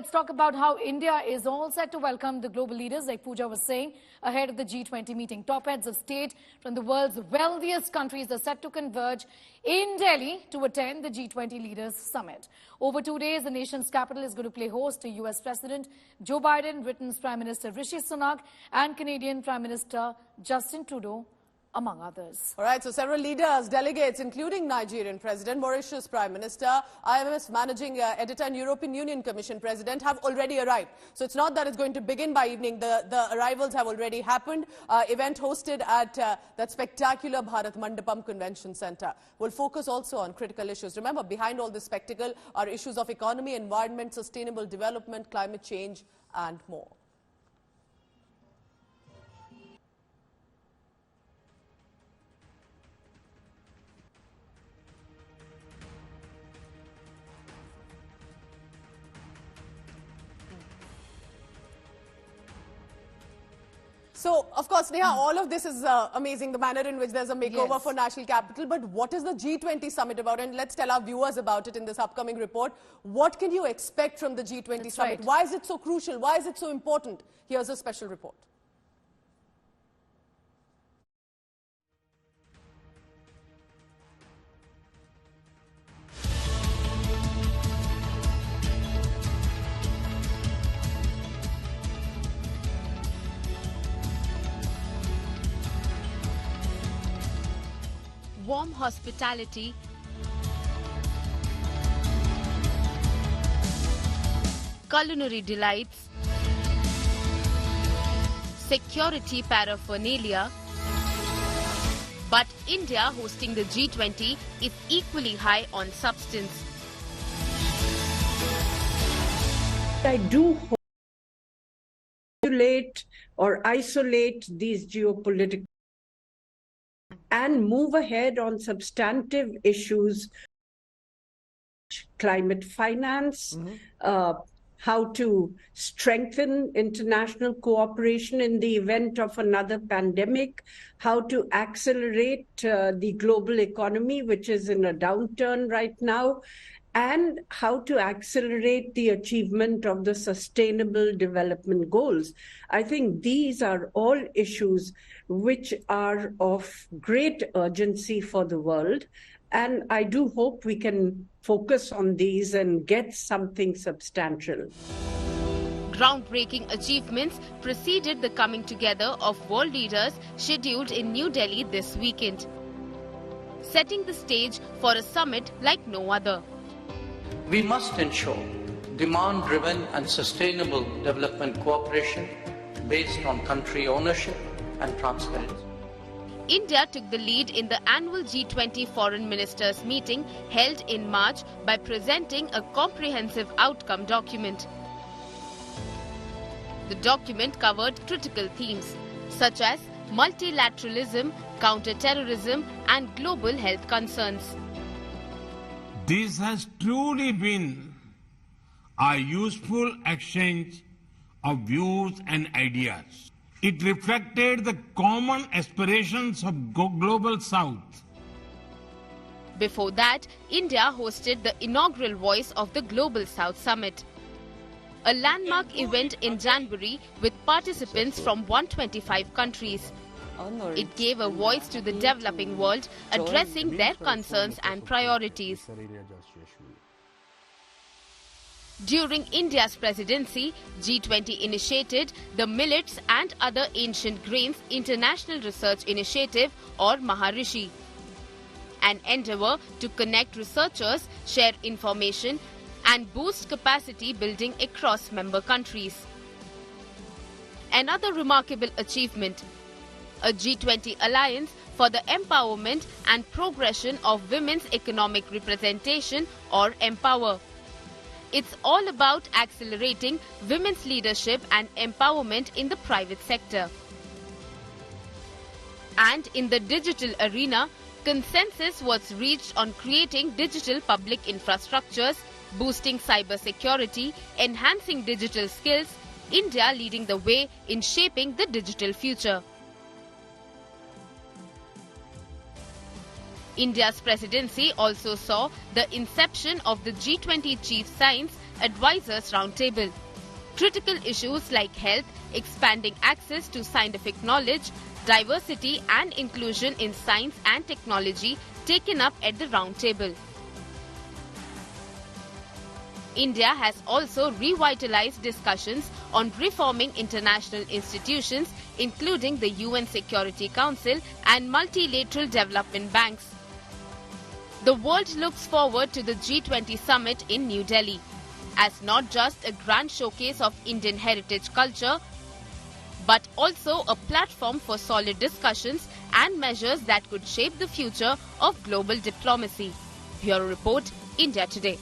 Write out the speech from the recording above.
let's talk about how India is all set to welcome the global leaders, like Pooja was saying, ahead of the G20 meeting. Top heads of state from the world's wealthiest countries are set to converge in Delhi to attend the G20 Leaders Summit. Over 2 days, the nation's capital is going to play host to US President Joe Biden, Britain's Prime Minister Rishi Sunak, and Canadian Prime Minister Justin Trudeau, among others. All right, so several leaders, delegates, including Nigerian President, Mauritius Prime Minister, IMF's Managing Editor and European Union Commission President have already arrived. So it's not that it's going to begin by evening. The arrivals have already happened. Event hosted at that spectacular Bharat Mandapam Convention Center. Will focus also on critical issues. Remember, behind all this spectacle are issues of economy, environment, sustainable development, climate change, and more. So, of course, Neha, all of this is amazing, the manner in which there's a makeover for national capital. But what is the G20 Summit about? And let's tell our viewers about it in this upcoming report. What can you expect from the G20 Summit? Right. Why is it so crucial? Why is it so important? Here's a special report. Warm hospitality, culinary delights, security paraphernalia, but India hosting the G20 is equally high on substance. I do isolate these geopolitical and move ahead on substantive issues, climate finance, how to strengthen international cooperation in the event of another pandemic, how to accelerate the global economy, which is in a downturn right now, and how to accelerate the achievement of the Sustainable Development Goals. I think these are all issues which are of great urgency for the world. And I do hope we can focus on these and get something substantial. Groundbreaking achievements preceded the coming together of world leaders scheduled in New Delhi this weekend, setting the stage for a summit like no other. We must ensure demand-driven and sustainable development cooperation based on country ownership and transparency. India took the lead in the annual G20 Foreign Ministers meeting held in March by presenting a comprehensive outcome document. The document covered critical themes such as multilateralism, counter-terrorism, and global health concerns. This has truly been a useful exchange of views and ideas. It reflected the common aspirations of Global South. Before that, India hosted the inaugural Voice of the Global South Summit, a landmark event in January with participants from 125 countries. It gave a voice to the developing world, addressing their concerns and priorities. During India's presidency, G20 initiated the Millets and Other Ancient Grains International Research Initiative, or Maharishi, an endeavour to connect researchers, share information and boost capacity building across member countries. Another remarkable achievement, a G20 alliance for the empowerment and progression of women's economic representation, or Empower. It's all about accelerating women's leadership and empowerment in the private sector. And in the digital arena, consensus was reached on creating digital public infrastructures, boosting cyber security, enhancing digital skills, India leading the way in shaping the digital future. India's presidency also saw the inception of the G20 Chief Science Advisors Roundtable. Critical issues like health, expanding access to scientific knowledge, diversity and inclusion in science and technology taken up at the roundtable. India has also revitalized discussions on reforming international institutions, including the UN Security Council and multilateral development banks. The world looks forward to the G20 Summit in New Delhi as not just a grand showcase of Indian heritage culture, but also a platform for solid discussions and measures that could shape the future of global diplomacy. Bureau Report, India Today.